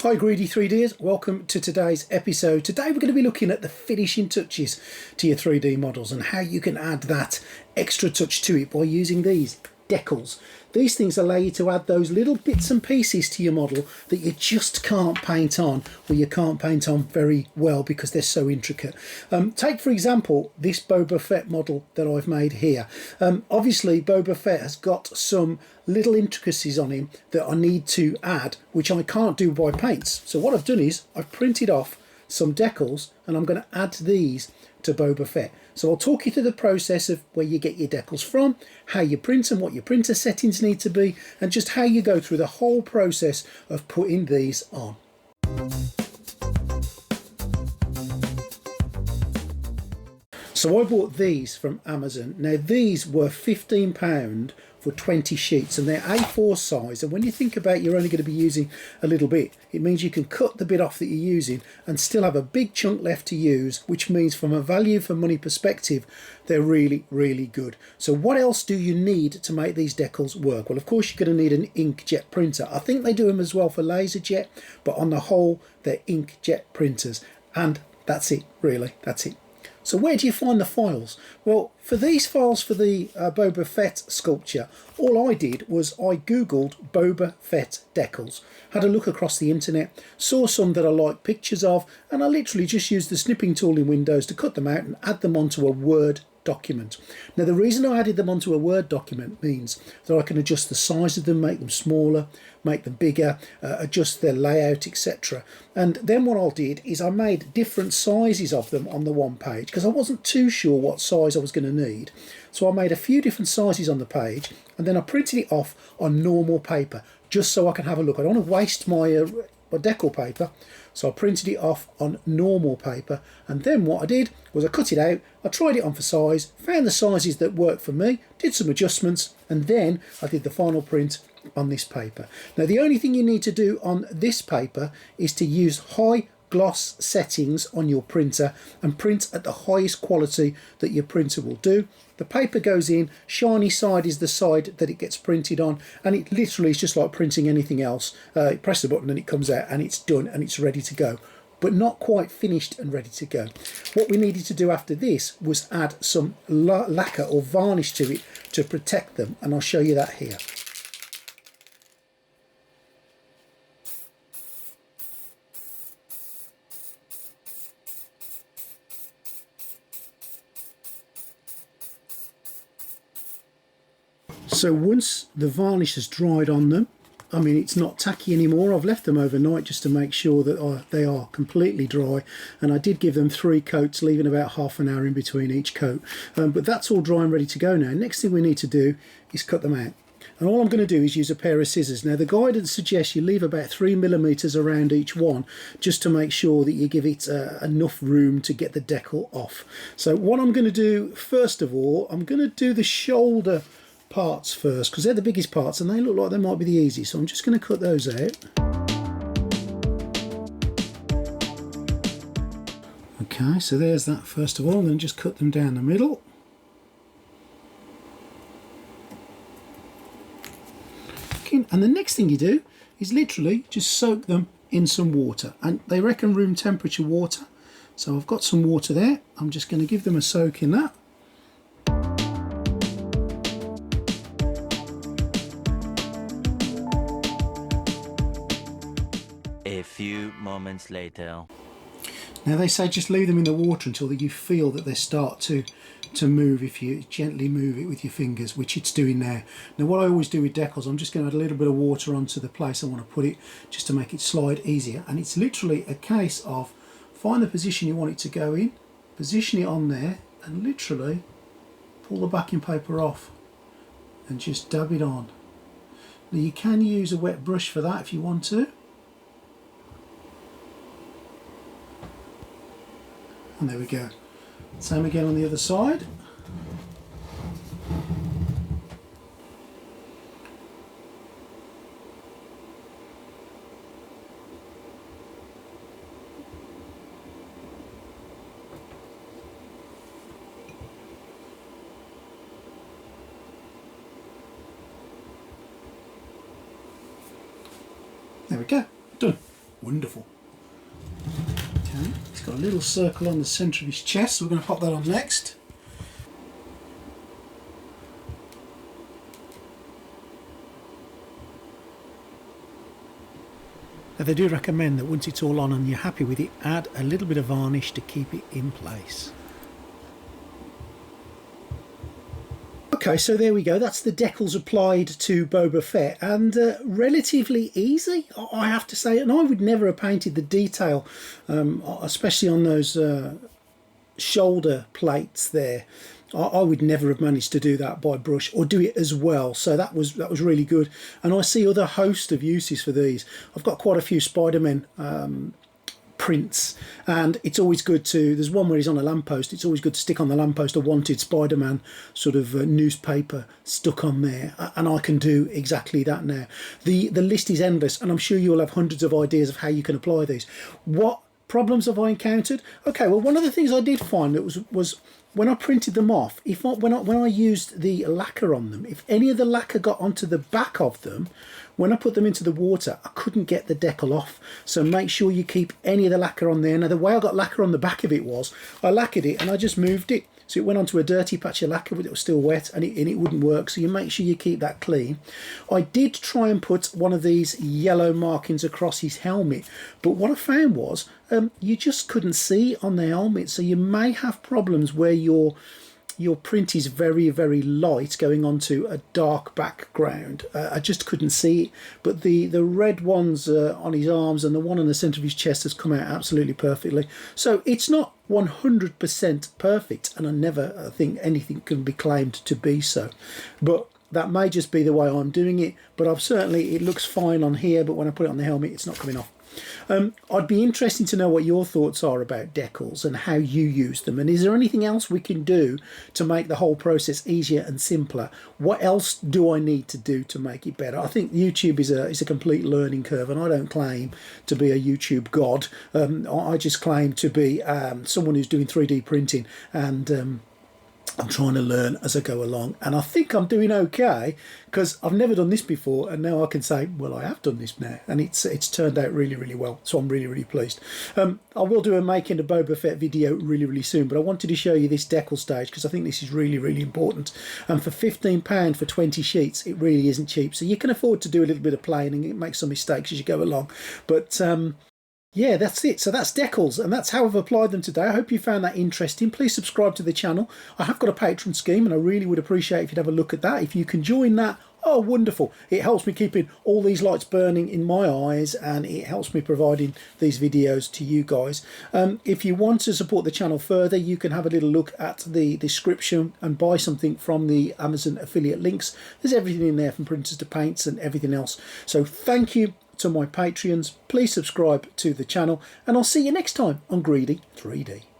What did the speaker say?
Hi Greedy 3Ders, welcome to today's episode. Today we're going to be looking at the finishing touches to your 3D models and how you can add that extra touch to it by using these decals. These things allow you to add those little bits and pieces to your model that you just can't paint on, or you can't paint on very well because they're so intricate. Take for example this Boba Fett model that I've made here. Obviously Boba Fett has got some little intricacies on him that I need to add, which I can't do by paints. So what I've done is I've printed off some decals and I'm going to add these to Boba Fett. So I'll talk you through the process of where you get your decals from, how you print them, what your printer settings need to be, and just how you go through the whole process of putting these on. So I bought these from Amazon. Now these were £15 for 20 sheets and they're A4 size, and when you think about you're only going to be using a little bit, it means you can cut the bit off that you're using and still have a big chunk left to use, which means from a value for money perspective they're really good. So what else do you need to make these decals work? Well, of course you're going to need an inkjet printer. I think they do them as well for laserjet, but on the whole they're inkjet printers, and that's it really, that's it. So where do you find the files? Well, for these files for the Boba Fett sculpture, all I did was I googled Boba Fett decals, had a look across the internet, saw some that I liked pictures of, and I literally just used the snipping tool in Windows to cut them out and add them onto a Word document. Now the reason I added them onto a Word document means that I can adjust the size of them, make them smaller, make them bigger, adjust their layout, etc. And then what I did is I made different sizes of them on the one page because I wasn't too sure what size I was going to need. So I made a few different sizes on the page and then I printed it off on normal paper just so I can have a look. I don't want to waste my decal paper, so I printed it off on normal paper, and then what I did was I cut it out, I tried it on for size, found the sizes that worked for me, did some adjustments, and then I did the final print on this paper. Now the only thing you need to do on this paper is to use high gloss settings on your printer and print at the highest quality that your printer will do. The paper goes in, shiny side is the side that it gets printed on, and it literally is just like printing anything else. You press the button and it comes out and it's done and it's ready to go, but not quite finished and ready to go. What we needed to do after this was add some lacquer or varnish to it to protect them, and I'll show you that here. So once the varnish has dried on them, I mean it's not tacky anymore, I've left them overnight just to make sure that they are completely dry, and I did give them 3 coats, leaving about half an hour in between each coat. But that's all dry and ready to go now. Next thing we need to do is cut them out. And all I'm going to do is use a pair of scissors. Now the guidance suggests you leave about 3mm around each one just to make sure that you give it enough room to get the decal off. So what I'm going to do first of all, I'm going to do the shoulder parts first because they're the biggest parts and they look like they might be the easiest, so I'm just going to cut those out. Okay, so there's that first of all, and then just cut them down the middle. Okay, and the next thing you do is literally just soak them in some water, and they reckon room temperature water, so I've got some water there. I'm just going to give them a soak in that. A few moments later. Now they say just leave them in the water until you feel that they start to move. If you gently move it with your fingers, which it's doing now. Now what I always do with decals, I'm just going to add a little bit of water onto the place I want to put it just to make it slide easier, and it's literally a case of find the position you want it to go in, position it on there, and literally pull the backing paper off and just dab it on. Now you can use a wet brush for that if you want to. And there we go. Same again on the other side. There we go, done. wonderful. Okay, it's got a little circle on the centre of his chest, so we're going to pop that on next. Now they do recommend that once it's all on and you're happy with it, add a little bit of varnish to keep it in place. Okay, so there we go. That's the decals applied to Boba Fett, and relatively easy, I have to say. And I would never have painted the detail, especially on those shoulder plates there. I would never have managed to do that by brush or do it as well. So that was really good. And I see other host of uses for these. I've got quite a few Spider-Man prints, and it's always good to, there's one where he's on a lamppost, it's always good to stick on the lamppost a wanted Spider-Man sort of newspaper stuck on there, and I can do exactly that now. The list is endless, and I'm sure you'll have hundreds of ideas of how you can apply these. What problems have I encountered? Okay, well, one of the things I did find that was when I printed them off, when I used the lacquer on them, if any of the lacquer got onto the back of them, when I put them into the water, I couldn't get the decal off. So make sure you keep any of the lacquer on there. Now, the way I got lacquer on the back of it was, I lacquered it and I just moved it. So it went onto a dirty patch of lacquer, but it was still wet, and it wouldn't work. So you make sure you keep that clean. I did try and put one of these yellow markings across his helmet, but what I found was you just couldn't see on the helmet. So you may have problems where your print is very, very light going onto a dark background. I just couldn't see it, but the red ones on his arms and the one on the centre of his chest has come out absolutely perfectly. So it's not 100% perfect, and I never think anything can be claimed to be so. But that may just be the way I'm doing it, but it looks fine on here, but when I put it on the helmet, it's not coming off. I'd be interested to know what your thoughts are about decals and how you use them, and is there anything else we can do to make the whole process easier and simpler? What else do I need to do to make it better? I think YouTube is a complete learning curve, and I don't claim to be a YouTube god. I just claim to be someone who's doing 3D printing, and I'm trying to learn as I go along, and I think I'm doing okay because I've never done this before, and now I can say, well, I have done this now, and it's turned out really, really well. So I'm really, really pleased. I will do a making a Boba Fett video really, really soon, but I wanted to show you this decal stage because I think this is really, really important. And for £15 for 20 sheets, it really isn't cheap. So you can afford to do a little bit of playing and make some mistakes as you go along. But yeah, that's it. So that's decals, and that's how I've applied them today. I hope you found that interesting. Please subscribe to the channel. I have got a Patreon scheme, and I really would appreciate if you'd have a look at that. If you can join that, oh, wonderful. It helps me keeping all these lights burning in my eyes, and it helps me providing these videos to you guys. If you want to support the channel further, you can have a little look at the description and buy something from the Amazon affiliate links. There's everything in there, from printers to paints and everything else. So thank you to my Patreons. Please subscribe to the channel, and I'll see you next time on Greedy 3D.